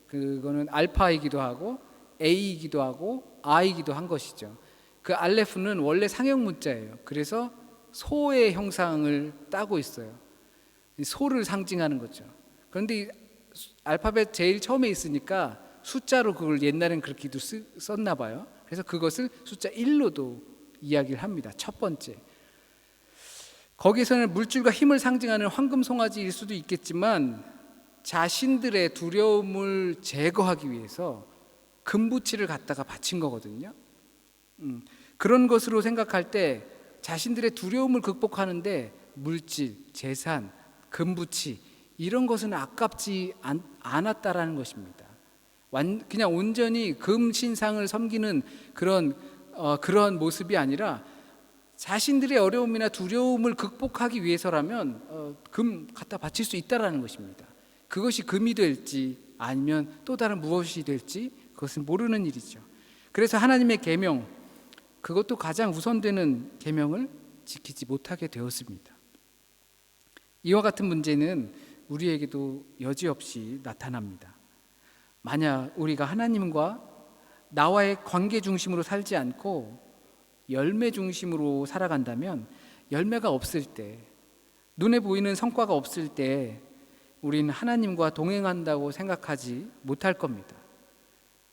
그거는 알파이기도 하고 A이기도 하고 I이기도 한 것이죠. 그 알레프는 원래 상형 문자예요. 그래서 소의 형상을 따고 있어요. 소를 상징하는 거죠. 그런데 이 알파벳 제일 처음에 있으니까 숫자로 그걸 옛날엔 그렇게도 썼나 봐요. 그래서 그것을 숫자 1로도 이야기를 합니다. 첫 번째. 거기서는 물질과 힘을 상징하는 황금 송아지일 수도 있겠지만 자신들의 두려움을 제거하기 위해서 금부치를 갖다가 바친 거거든요. 그런 것으로 생각할 때 자신들의 두려움을 극복하는데 물질, 재산, 금부치 이런 것은 아깝지 않았다라는 것입니다. 그냥 온전히 금 신상을 섬기는 그런 모습이 아니라 자신들의 어려움이나 두려움을 극복하기 위해서라면 금 갖다 바칠 수 있다라는 것입니다. 그것이 금이 될지 아니면 또 다른 무엇이 될지 그것은 모르는 일이죠. 그래서 하나님의 계명, 그것도 가장 우선되는 계명을 지키지 못하게 되었습니다. 이와 같은 문제는 우리에게도 여지없이 나타납니다. 만약 우리가 하나님과 나와의 관계 중심으로 살지 않고 열매 중심으로 살아간다면, 열매가 없을 때, 눈에 보이는 성과가 없을 때 우리는 하나님과 동행한다고 생각하지 못할 겁니다.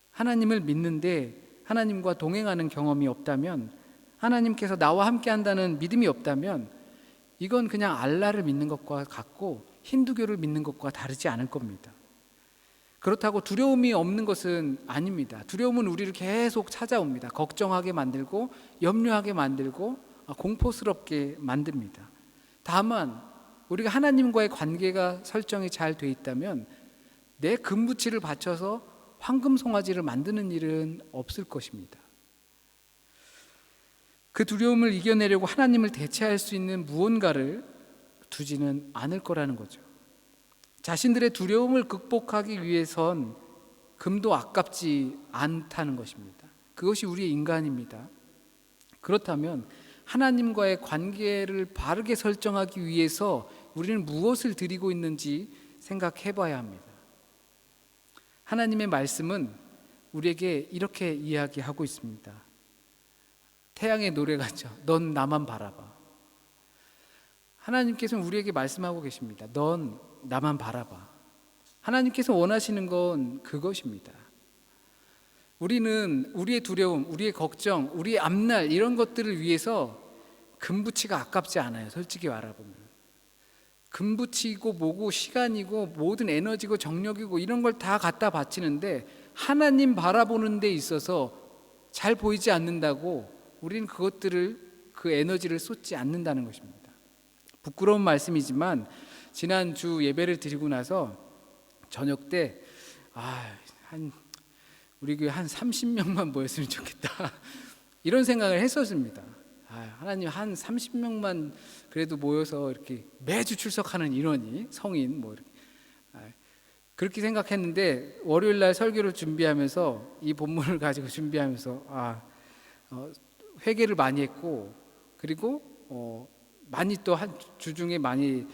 하나님을 믿는데 하나님과 동행하는 경험이 없다면, 하나님께서 나와 함께 한다는 믿음이 없다면 이건 그냥 알라를 믿는 것과 같고 힌두교를 믿는 것과 다르지 않을 겁니다. 그렇다고 두려움이 없는 것은 아닙니다. 두려움은 우리를 계속 찾아옵니다. 걱정하게 만들고 염려하게 만들고 공포스럽게 만듭니다. 다만 우리가 하나님과의 관계가 설정이 잘 돼 있다면 내 금붙이를 바쳐서 황금송아지를 만드는 일은 없을 것입니다. 그 두려움을 이겨내려고 하나님을 대체할 수 있는 무언가를 두지는 않을 거라는 거죠. 자신들의 두려움을 극복하기 위해선 금도 아깝지 않다는 것입니다. 그것이 우리의 인간입니다. 그렇다면 하나님과의 관계를 바르게 설정하기 위해서 우리는 무엇을 드리고 있는지 생각해 봐야 합니다. 하나님의 말씀은 우리에게 이렇게 이야기하고 있습니다. 태양의 노래 같죠. 넌 나만 바라봐. 하나님께서는 우리에게 말씀하고 계십니다. 넌 나만 바라봐. 하나님께서 원하시는 건 그것입니다. 우리는 우리의 두려움, 우리의 걱정, 우리의 앞날 이런 것들을 위해서 금붙이가 아깝지 않아요. 솔직히 말해보면 금붙이고 뭐고 시간이고 모든 에너지고 정력이고 이런 걸 다 갖다 바치는데 하나님 바라보는 데 있어서 잘 보이지 않는다고 우리는 그 에너지를 쏟지 않는다는 것입니다. 부끄러운 말씀이지만 지난주 예배를 드리고 나서 저녁 때 우리 교회 한 30명만 모였으면 좋겠다 이런 생각을 했었습니다. 하나님 한 30명만 그래도 모여서 이렇게 매주 출석하는 인원이 성인 뭐 이렇게 그렇게 생각했는데 월요일 날 설교를 준비하면서 이 본문을 가지고 준비하면서 회개를 많이 했고 그리고 많이 또 한 주중에 많이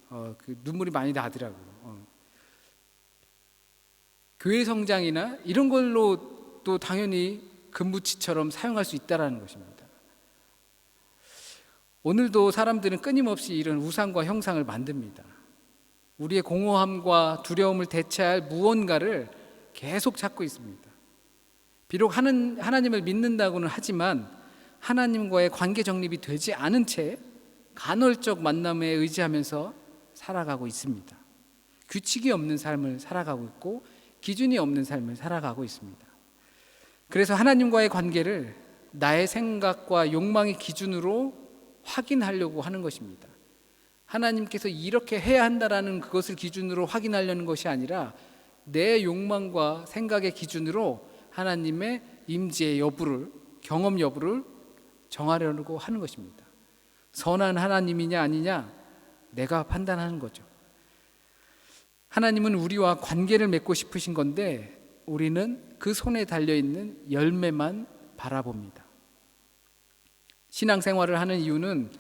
그 눈물이 많이 나더라고요. 교회 성장이나 이런 걸로 또 당연히 금붙이처럼 사용할 수 있다라는 것입니다. 오늘도 사람들은 끊임없이 이런 우상과 형상을 만듭니다. 우리의 공허함과 두려움을 대체할 무언가를 계속 찾고 있습니다. 비록 하나님을 믿는다고는 하지만 하나님과의 관계 정립이 되지 않은 채 간헐적 만남에 의지하면서 살아가고 있습니다. 규칙이 없는 삶을 살아가고 있고 기준이 없는 삶을 살아가고 있습니다. 그래서 하나님과의 관계를 나의 생각과 욕망의 기준으로 확인하려고 하는 것입니다. 하나님께서 이렇게 해야 한다라는 그것을 기준으로 확인하려는 것이 아니라 내 욕망과 생각의 기준으로 하나님의 임재의 여부를, 경험 여부를 정하려고 하는 것입니다. 선한 하나님이냐 아니냐 내가 판단하는 거죠. 하나님은 우리와 관계를 맺고 싶으신 건데 우리는 그 손에 달려있는 열매만 바라봅니다. 신앙생활을 하는 이유는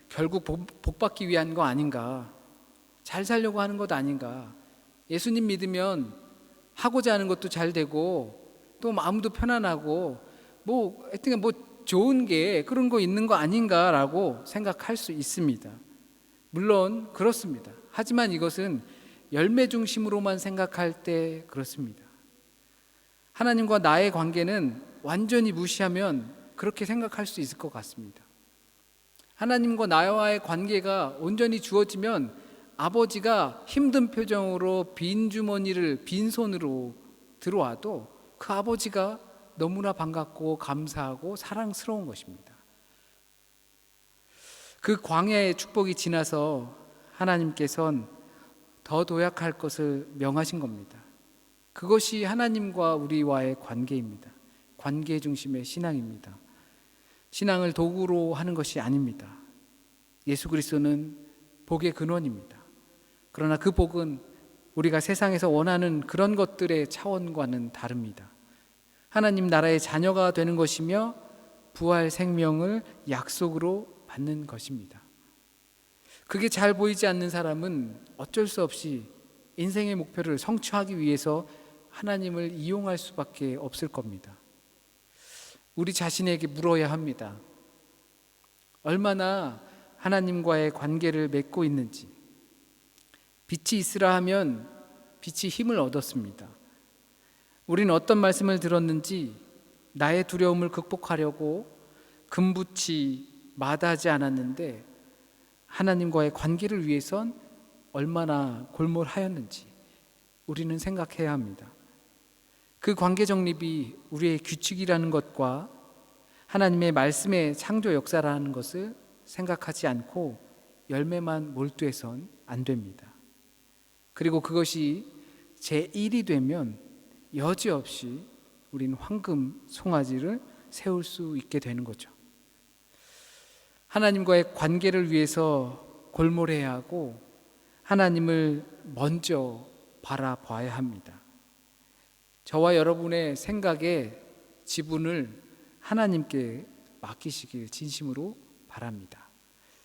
결국 복받기 위한 거 아닌가, 잘 살려고 하는 것 아닌가, 예수님 믿으면 하고자 하는 것도 잘 되고 또 마음도 편안하고 하여튼 좋은 게 그런 거 있는 거 아닌가라고 생각할 수 있습니다. 물론 그렇습니다. 하지만 이것은 열매 중심으로만 생각할 때 그렇습니다. 하나님과 나의 관계는 완전히 무시하면 그렇게 생각할 수 있을 것 같습니다. 하나님과 나와의 관계가 온전히 주어지면 아버지가 힘든 표정으로 빈손으로 들어와도 그 아버지가 너무나 반갑고 감사하고 사랑스러운 것입니다. 그 광야의 축복이 지나서 하나님께서는 더 도약할 것을 명하신 겁니다. 그것이 하나님과 우리와의 관계입니다. 관계 중심의 신앙입니다. 신앙을 도구로 하는 것이 아닙니다. 예수 그리스도는 복의 근원입니다. 그러나 그 복은 우리가 세상에서 원하는 그런 것들의 차원과는 다릅니다. 하나님 나라의 자녀가 되는 것이며 부활 생명을 약속으로 받는 것입니다. 그게 잘 보이지 않는 사람은 어쩔 수 없이 인생의 목표를 성취하기 위해서 하나님을 이용할 수밖에 없을 겁니다. 우리 자신에게 물어야 합니다. 얼마나 하나님과의 관계를 맺고 있는지. 빛이 있으라 하면 빛이 힘을 얻었습니다. 우리는 어떤 말씀을 들었는지 나의 두려움을 극복하려고 금붙이 마다하지 않았는데 하나님과의 관계를 위해선 얼마나 골몰하였는지 우리는 생각해야 합니다. 그 관계 정립이 우리의 규칙이라는 것과 하나님의 말씀의 창조 역사라는 것을 생각하지 않고 열매만 몰두해선 안 됩니다. 그리고 그것이 제1이 되면 여지없이 우린 황금 송아지를 세울 수 있게 되는 거죠. 하나님과의 관계를 위해서 골몰해야 하고 하나님을 먼저 바라봐야 합니다. 저와 여러분의 생각의 지분을 하나님께 맡기시길 진심으로 바랍니다.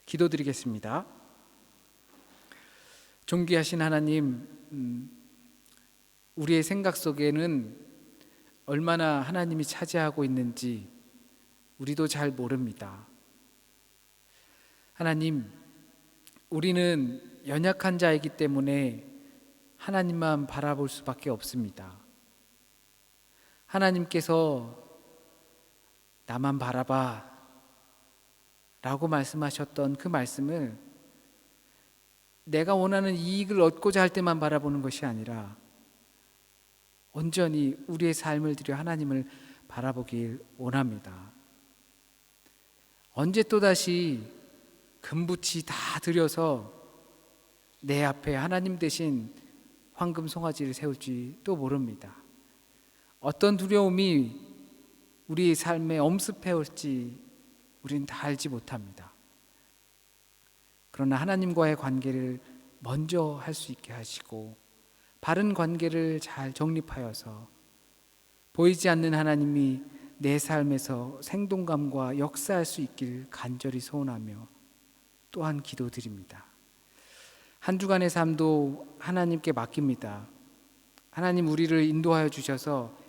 기도드리겠습니다. 존귀하신 하나님, 우리의 생각 속에는 얼마나 하나님이 차지하고 있는지 우리도 잘 모릅니다. 하나님, 우리는 연약한 자이기 때문에 하나님만 바라볼 수밖에 없습니다. 하나님께서 나만 바라봐 라고 말씀하셨던 그 말씀을 내가 원하는 이익을 얻고자 할 때만 바라보는 것이 아니라 온전히 우리의 삶을 들여 하나님을 바라보길 원합니다. 언제 또다시 금붙이 다 들여서 내 앞에 하나님 대신 황금 송아지를 세울지도 모릅니다. 어떤 두려움이 우리 삶에 엄습해올지 우리는 다 알지 못합니다. 그러나 하나님과의 관계를 먼저 할 수 있게 하시고 바른 관계를 잘 정립하여서 보이지 않는 하나님이 내 삶에서 생동감과 역사할 수 있길 간절히 소원하며 또한 기도드립니다. 한 주간의 삶도 하나님께 맡깁니다. 하나님 우리를 인도하여 주셔서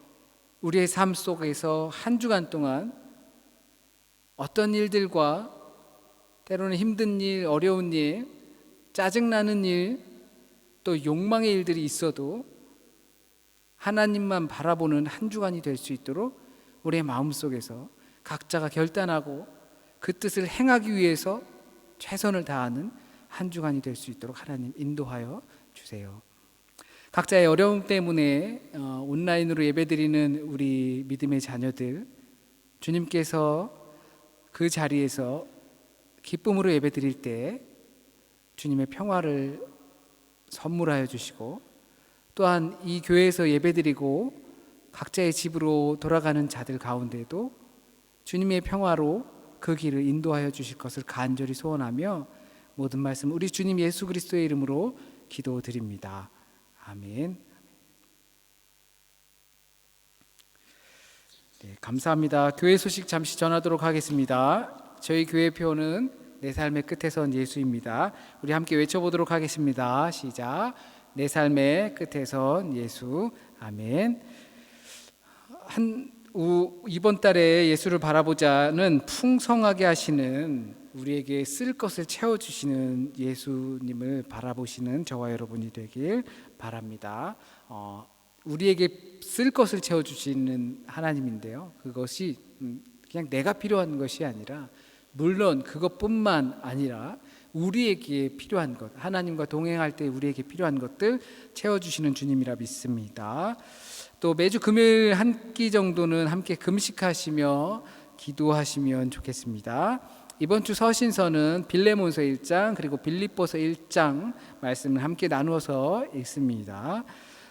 우리의 삶 속에서 한 주간 동안 어떤 일들과 때로는 힘든 일, 어려운 일, 짜증나는 일, 또 욕망의 일들이 있어도 하나님만 바라보는 한 주간이 될 수 있도록 우리의 마음속에서 각자가 결단하고 그 뜻을 행하기 위해서 최선을 다하는 한 주간이 될 수 있도록 하나님 인도하여 주세요. 각자의 어려움 때문에 온라인으로 예배드리는 우리 믿음의 자녀들, 주님께서 그 자리에서 기쁨으로 예배드릴 때 주님의 평화를 선물하여 주시고 또한 이 교회에서 예배드리고 각자의 집으로 돌아가는 자들 가운데도 주님의 평화로 그 길을 인도하여 주실 것을 간절히 소원하며 모든 말씀 우리 주님 예수 그리스도의 이름으로 기도드립니다. 아멘. 네, 감사합니다. 교회 소식 잠시 전하도록 하겠습니다. 저희 교회표는 내 삶의 끝에선 예수입니다. 우리 함께 외쳐보도록 하겠습니다. 시작. 내 삶의 끝에선 예수. 아멘. 이번 달에 예수를 바라보자는 풍성하게 하시는 우리에게 쓸 것을 채워주시는 예수님을 바라보시는 저와 여러분이 되길 바랍니다. 우리에게 쓸 것을 채워주시는 하나님인데요, 그것이 그냥 내가 필요한 것이 아니라 물론 그것뿐만 아니라 우리에게 필요한 것, 하나님과 동행할 때 우리에게 필요한 것들 채워주시는 주님이라 믿습니다. 또 매주 금요일 한 끼 정도는 함께 금식하시며 기도하시면 좋겠습니다. 이번 주 서신서는 빌레몬서 1장 그리고 빌립보서 1장 말씀을 함께 나누어서 읽습니다.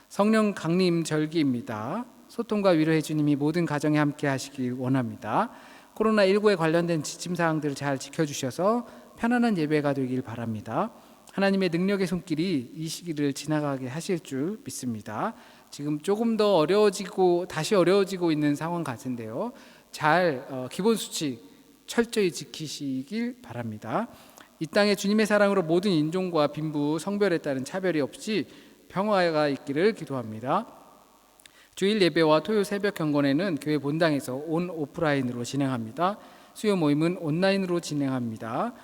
성령 강림 절기입니다. 소통과 위로의 주님이 모든 가정에 함께 하시길 원합니다. 코로나19에 관련된 지침 사항들을 잘 지켜주셔서 편안한 예배가 되길 바랍니다. 하나님의 능력의 손길이 이 시기를 지나가게 하실 줄 믿습니다. 지금 조금 더 다시 어려워지고 있는 상황 같은데요. 잘 기본 수칙 철저히 지키시길 바랍니다. 이 땅에 주님의 사랑으로 모든 인종과 빈부, 성별에 따른 차별이 없이 평화가 있기를 기도합니다. 주일 예배와 토요 새벽 경건회는 교회 본당에서 오프라인으로 진행합니다. 수요 모임은 온라인으로 진행합니다.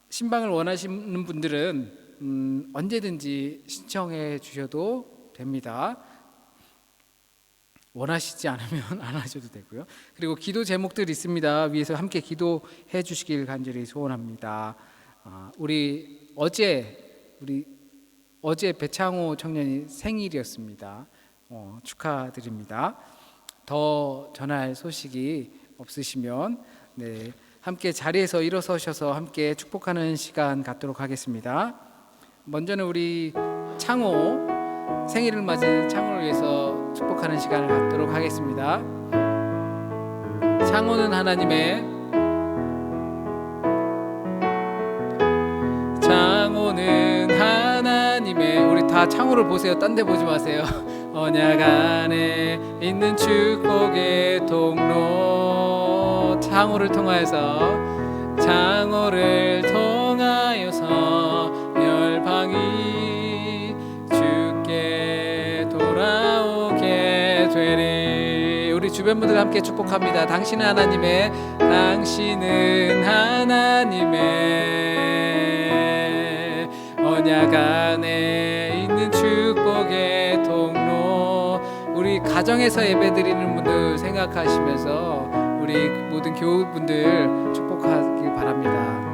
신방을 원하시는 분들은 언제든지 신청해 주셔도 됩니다. 원하시지 않으면 안 하셔도 되고요. 그리고 기도 제목들 있습니다. 위에서 함께 기도해 주시길 간절히 소원합니다. 우리 어제 배창호 청년이 생일이었습니다. 축하드립니다. 더 전할 소식이 없으시면 함께 자리에서 일어서셔서 함께 축복하는 시간 갖도록 하겠습니다. 먼저는 우리 창호 생일을 맞은 창호를 위해서 축복하는 시간을 갖도록 하겠습니다. 창호는 하나님의 우리 다 창호를 보세요. 딴 데 보지 마세요. 언약 안에 있는 축복의 통로 창호를 통하여서 열방이 주께 돌아오게 되리. 우리 주변 분들 함께 축복합니다. 당신은 하나님의 언약 안에 있는 축복의 통로. 우리 가정에서 예배드리는 분들 생각하시면서 우리 모든 교우분들 축복하길 바랍니다.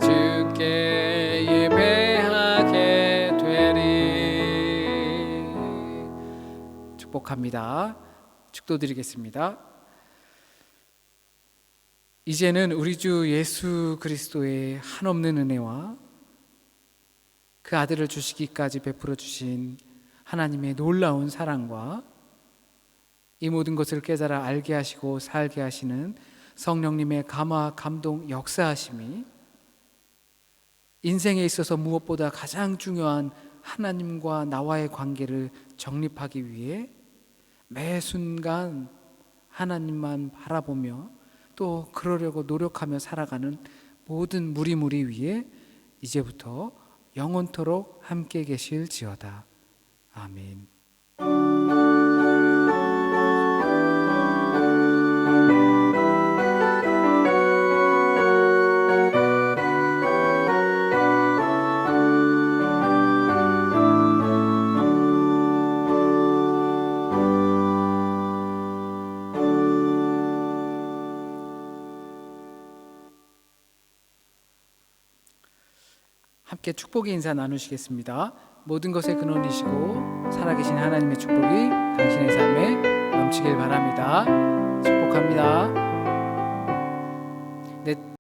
주께 예배하게 되리. 축복합니다. 축도드리겠습니다. 이제는 우리 주 예수 그리스도의 한없는 은혜와 그 아들을 주시기까지 베풀어 주신 하나님의 놀라운 사랑과 이 모든 것을 깨달아 알게 하시고 살게 하시는 성령님의 감화, 감동, 역사하심이 인생에 있어서 무엇보다 가장 중요한 하나님과 나와의 관계를 정립하기 위해 매 순간 하나님만 바라보며 또 그러려고 노력하며 살아가는 모든 무리 위에 이제부터 영원토록 함께 계실지어다. 아멘. 함께 축복의 인사 나누시겠습니다. 모든 것의 근원이시고 살아계신 하나님의 축복이 당신의 삶에 넘치길 바랍니다. 축복합니다.